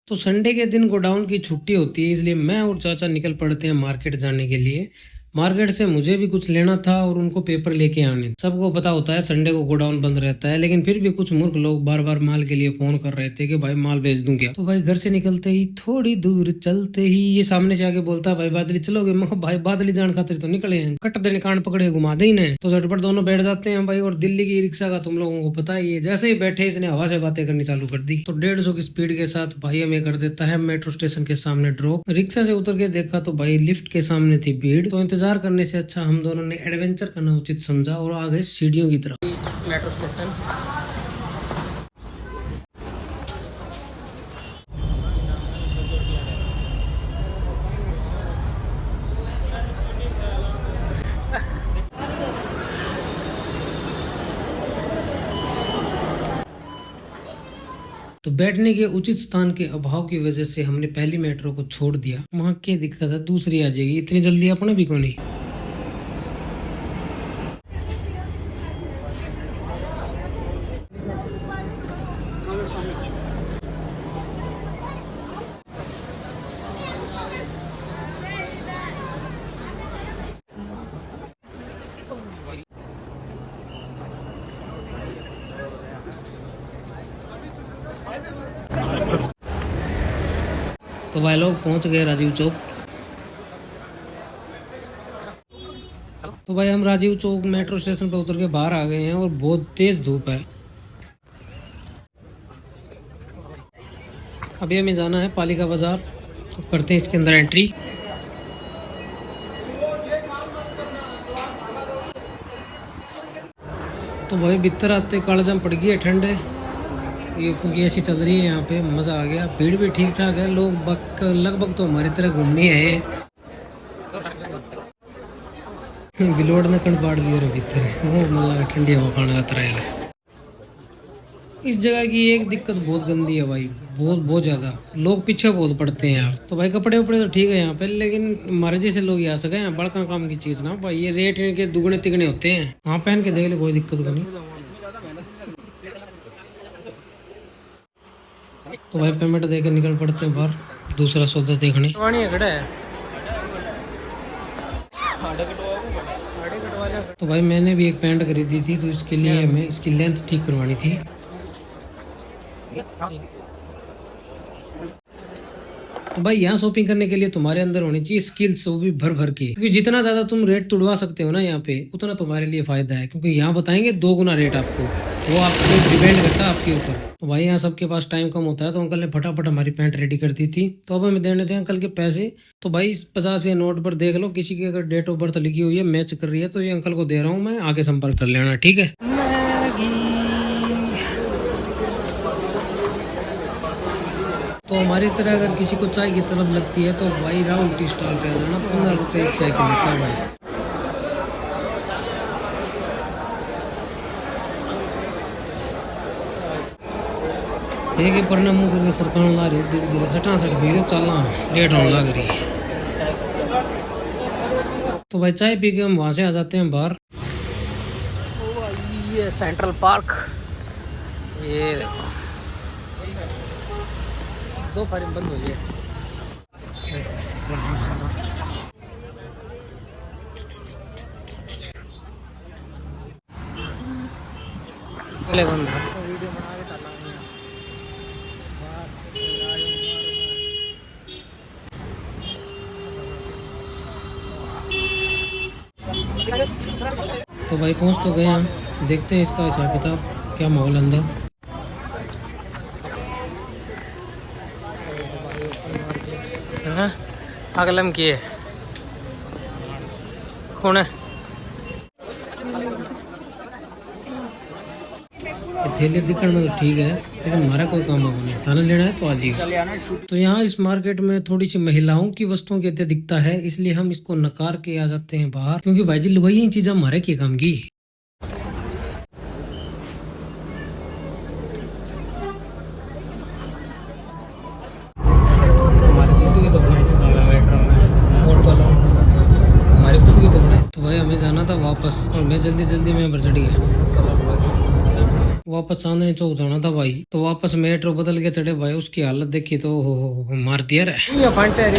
तो संडे के दिन गोडाउन की छुट्टी होती है, इसलिए मैं और चाचा निकल पड़ते हैं मार्केट जाने के लिए। मार्केट से मुझे भी कुछ लेना था और उनको पेपर लेके आने। सबको पता होता है संडे को गोडाउन बंद रहता है, लेकिन फिर भी कुछ मूर्ख लोग बार बार माल के लिए फोन कर रहे थे कि भाई माल भेज दूं क्या। तो भाई घर से निकलते ही थोड़ी दूर चलते ही ये सामने से आके बोलता है, भाई बादली चलोगे? मैं कहा, भाई बादली जान खातिर तो निकले हैं, कट देने कान पकड़े घुमा दे इन्हें। तो झटपट दोनों बैठ जाते हैं भाई। और दिल्ली की रिक्शा का तुम लोगों को पता ही है, जैसे ही बैठे इसने हवा से बातें करनी चालू कर दी। तो 150 की स्पीड के साथ भाई हमें कर देता है मेट्रो स्टेशन के सामने ड्रॉप। रिक्शा से उतर के देखा तो भाई लिफ्ट के सामने थी भीड़। तो इंतजार करने से अच्छा हम दोनों ने एडवेंचर करना उचित समझा और आ गए सीढ़ियों की तरफ। Metro station. तो बैठने के उचित स्थान के अभाव की वजह से हमने पहली मेट्रो को छोड़ दिया। वहाँ क्या दिक्कत है, दूसरी आ जाएगी, इतनी जल्दी अपने भी को नहीं। तो भाई लोग पहुंच गए राजीव चौक। तो भाई हम राजीव चौक मेट्रो स्टेशन पर उतर के बाहर आ गए हैं और बहुत तेज धूप है। अभी हमें जाना है पालिका बाजार, तो करते हैं इसके अंदर एंट्री। तो भाई भीतर आते कालजाम पड़ गई है ठंड है ये, क्योंकि ऐसी चल रही है यहाँ पे। मज़ा आ गया, भीड़ भी ठीक ठाक है, लोग लगभग तो हमारी तरह घूमने आए हैं। बिलोड़ ने कण पाड़ दिया भीतर, वो मतलब ठंडी हवा खाने का तरह है। इस जगह की एक दिक्कत बहुत गंदी है भाई, बहुत बहुत ज़्यादा। लोग पीछे बहुत पड़ते हैं यार। तो भाई कपड़े वपड़े तो ठीक है यहाँ पे, लेकिन हमारे जैसे लोग आ सके हैं बड़का काम की चीज़ ना भाई, ये रेट इनके दुगने तिगने होते हैं। हाँ पहन के देख ले, कोई दिक्कत नहीं। तो भाई पेमेंट देकर निकल पड़ते हैं बाहर दूसरा सौदा देखने। तो भाई मैंने भी एक पैंट खरीदी थी, तो इसके लिए हमें इसकी लेंथ ठीक करवानी थी। तो भाई यहाँ शॉपिंग करने के लिए तुम्हारे अंदर होनी चाहिए स्किल्स, वो भी भर भर के, क्योंकि जितना ज्यादा तुम रेट तुड़वा सकते हो ना यहाँ पे, उतना तुम्हारे लिए फायदा है। क्योंकि यहाँ बताएंगे 2 गुना रेट आपको, वो आपको डिपेंड करता है आपके ऊपर। तो भाई यहाँ सबके पास टाइम कम होता है, तो अंकल ने फटाफट हमारी पैंट रेडी कर दी थी। तो अब हमें देने थे अंकल के पैसे। तो भाई 50 के नोट पर देख लो, किसी की अगर डेट ऑफ बर्थ लिखी हुई है मैच कर रही है, तो ये अंकल को दे रहा हूँ मैं, आगे संपर्क कर लेना, ठीक है। तो हमारी तरह अगर किसी को चाय की तरफ लगती है तो भाई राउंड टी स्टॉल पे आ जाना, 15 रुपए एक चाय के लेता है भाई। एक पर मुंह करके सरकार ला रही है, धीरे धीरे सटासट भीड़ चलना लेट होने लग रही है। तो भाई चाय पी के हम वहां से आ जाते हैं बाहर। ये सेंट्रल पार्क, ये देखो 2 फाड़ी बंद हो गई। पहले बंद है। वीडियो बना के डालना है। तो भाई पहुंच तो गए हैं, देखते हैं इसका हिसाब किताब क्या माहौल अंदर। अगलम की है कौन है? थैले दिखने में तो ठीक है, लेकिन हमारा कोई काम नहीं, थाना लेना है तो आ जाइए। तो यहाँ इस मार्केट में थोड़ी सी महिलाओं की वस्तुओं की दिखता है, इसलिए हम इसको नकार के आ जाते हैं बाहर, क्योंकि भाई जी लुगाई चीजें हमारे के काम की। तो भाई हमें जाना था वापस, और मैं जल्दी में चढ़ गया। वापस चांदनी चौक जाना था भाई, तो वापस मेट्रो बदल के चढ़े भाई। उसकी हालत देखी तो हो मार दिया रे।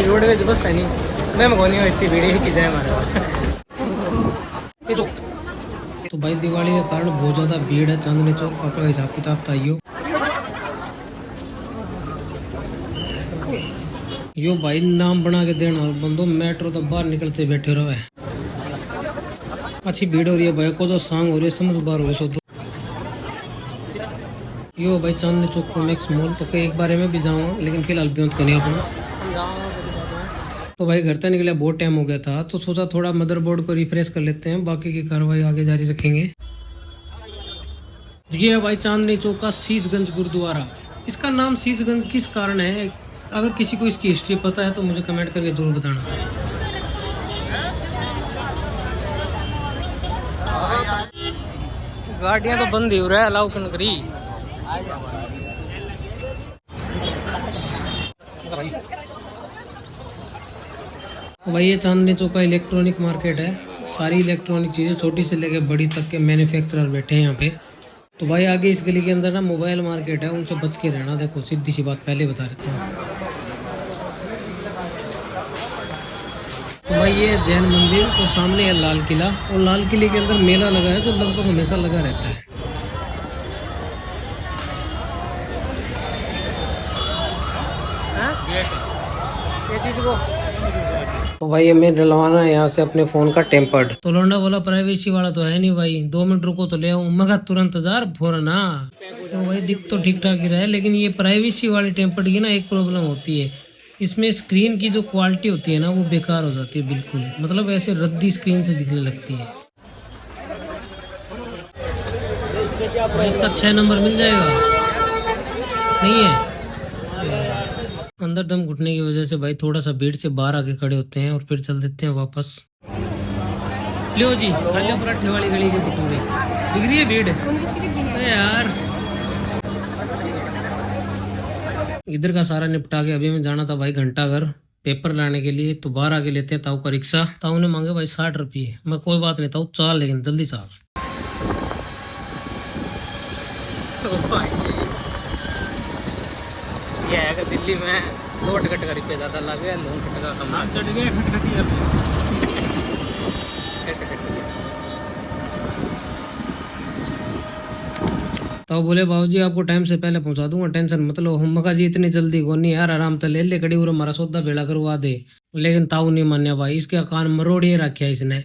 रोडवेज बस है नहीं, मैं मगोनी इतनी भीड़ की जाए हमारे। तो भाई दिवाली के कारण बहुत ज्यादा भीड़ है चांदनी चौक, अपना हिसाब किताब ताइयो। यो भाई नाम बना के देना और बंदो मेट्रो तो बाहर निकलते बैठे रहे। अच्छी भीड़ हो रही है भाई को, जो सांग हो रही है समझ बार हो सो। यो भाई चांदनी चौक पर मैक्स मॉल, तो कई एक बारे में भी जाऊंगा लेकिन फिलहाल बेंत करनी अपना। तो भाई घर तक निकले बहुत टाइम हो गया था, तो सोचा थोड़ा मदरबोर्ड को रिफ्रेश कर लेते हैं, बाकी की कार्रवाई आगे जारी रखेंगे। ये है भाई चांदनी चौक का शीशगंज गुरुद्वारा। इसका नाम शीशगंज किस कारण है, अगर किसी को इसकी हिस्ट्री पता है तो मुझे कमेंट करके जरूर बताना। गाड़ियां तो बंद ही हो रहा है, अलाउ कौन करी। भाई ये चांदनी चौक का इलेक्ट्रॉनिक मार्केट है, सारी इलेक्ट्रॉनिक चीज़ें छोटी से लेकर बड़ी तक के मैन्युफैक्चरर बैठे हैं यहाँ पे। तो भाई आगे इस गली के अंदर ना मोबाइल मार्केट है, उनसे बच के रहना। देखो सीधी सी बात पहले बता देता हूँ। तो भाई ये जैन मंदिर, तो सामने है लाल किला, और लाल किले के अंदर मेला लगा है जो लगभग हमेशा लगा रहता है। ये चीज को तो भाई मैं डलवाना है यहाँ से अपने फोन का टेम्पर्ड। तो लौंडा बोला प्राइवेसी वाला तो है नहीं भाई, 2 मिनट रुको तो ले आऊँ। मैं तुरंत हजार फोन ना। तो भाई दिख तो ठीक ठाक ही रहा है, लेकिन ये प्राइवेसी वाले टेम्पर्ड की ना एक प्रॉब्लम होती है, इसमें स्क्रीन की जो क्वालिटी होती है ना वो बेकार हो जाती है बिल्कुल, मतलब ऐसे रद्दी स्क्रीन से दिखने लगती है। भाई इसका 6 नंबर मिल जाएगा? नहीं है। अंदर दम घुटने की वजह से भाई थोड़ा सा भीड़ से बाहर आके खड़े होते हैं और फिर चल देते हैं वापस। लो जी खाली पराठे वाली गली के भटूरे दिख रही है भीड़। अरे यार इधर का सारा निपटा के अभी मैं जाना था भाई घंटाघर पेपर लाने के लिए, तो बाहर आके लेते हैं ताऊ का रिक्शा। ताऊ ने मांगे भाई 60 रुपये। मैं कोई बात नहीं ताऊ चाल, लेकिन जल्दी चाल। ये है कि दिल्ली में शॉर्टकट का रुपये ज़्यादा लगे, लॉन्ग कट का कम चढ़ गया। तो बोले बाबूजी आपको टाइम से पहले पहुंचा दूंगा, टेंशन मत लो। हम मका जी इतनी जल्दी को नहीं यार, आराम से ले ले कड़ी और हमारा सौदा बेड़ा करवा दे। लेकिन ताऊ नहीं मान्या भाई, इसके कान मरोड़िए रखे इसने।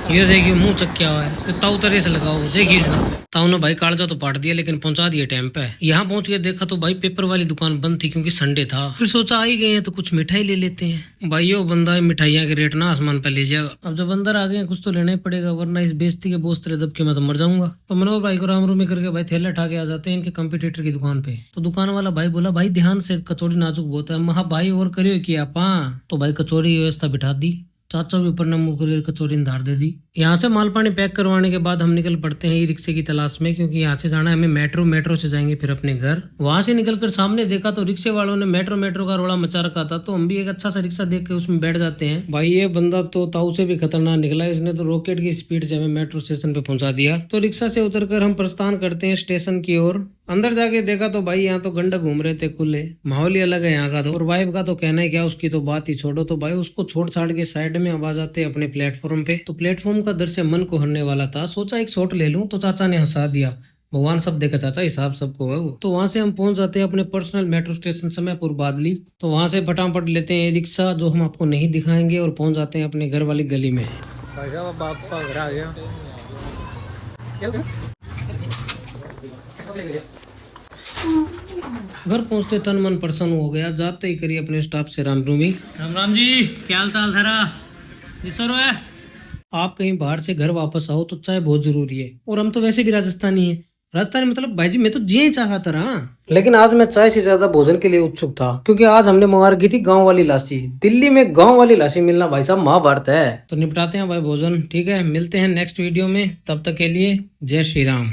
ये देखिए मुंह चक्या हुआ है, ताऊ तरह से लगाओ देखिए ना। ताऊ ने भाई कागजा तो पाट दिया लेकिन पहुंचा दिया टाइम पे। यहाँ पहुंच के देखा तो भाई पेपर वाली दुकान बंद थी क्योंकि संडे था। फिर सोचा आ ही गए हैं तो कुछ मिठाई ले लेते हैं। भाई वो बंदा मिठाइयाँ के रेट ना आसमान पे ले जाएगा। अब जब अंदर आ गए कुछ तो लेना ही पड़ेगा, वरना इस बेइज्जती के बोझ तेरे दब के मैं तो मर जाऊंगा। तो मनोहर भाई को राम रूमी करके भाई थैला उठा के आ जाते हैं इनके कंपटीटर की दुकान पे। तो दुकान वाला भाई बोला भाई ध्यान से, कचौड़ी नाजुक बहुत है। महा भाई और करियो किया पा। तो भाई कचौड़ी की व्यवस्था बिठा दी, चाचा भी ऊपर ने मुंह करके कचौरी धार दे दी। यहाँ से माल पानी पैक करवाने के बाद हम निकल पड़ते हैं ई रिक्शे की तलाश में, क्योंकि यहाँ से जाना है हमें मेट्रो से जाएंगे फिर अपने घर। वहां से निकलकर सामने देखा तो रिक्शे वालों ने मेट्रो का रोड़ा मचा रखा था, तो हम भी एक अच्छा सा रिक्शा देख के उसमें बैठ जाते हैं। भाई ये बंदा तो ताऊ से भी खतरनाक निकला, इसने तो रॉकेट की स्पीड से हमें मेट्रो स्टेशन पे पहुंचा दिया। तो रिक्शा से उतरकर हम प्रस्थान करते हैं स्टेशन की ओर। अंदर जाके देखा तो भाई यहाँ तो गंडक घूम रहे थे खुले, माहौल ही अलग है यहाँ का। तो और वाइफ का तो कहना है क्या, उसकी तो बात ही छोड़ो। तो भाई उसको छोड़ छाड़ के साइड में आवाज आते अपने प्लेटफॉर्म पे। तो प्लेटफॉर्म का दृश्य मन को हरने वाला था, सोचा एक शॉट ले लूं, तो चाचा ने हंसा दिया। भगवान सब देखा चाचा, हिसाब सबको है वो। तो वहां से हम पहुंच जाते हैं अपने पर्सनल मेट्रो स्टेशन समयपुर बादली। तो वहां से फटाफट लेते हैं रिक्शा जो हम आपको नहीं दिखाएंगे और पहुंच जाते हैं अपने घर वाली गली में। भाई साहब बाप का घर आ गया। घर पहुंचते तन मन प्रसन्न हो गया, जाते ही करिए अपने स्टाफ से राम रूमी। राम राम जी, क्या हाल चाल थारा जी सर है। आप कहीं बाहर से घर वापस आओ तो चाय बहुत जरूरी है, और हम तो वैसे भी राजस्थानी हैं। राजस्थानी मतलब भाई जी मैं तो जी चाहता रहा, लेकिन आज मैं चाय से ज्यादा भोजन के लिए उत्सुक था, क्योंकि आज हमने मंगा रखी थी गांव वाली लासी। दिल्ली में गांव वाली लासी मिलना भाई साहब महाभारत है। तो निपटाते हैं भाई भोजन, ठीक है। मिलते हैं नेक्स्ट वीडियो में, तब तक के लिए जय श्री राम।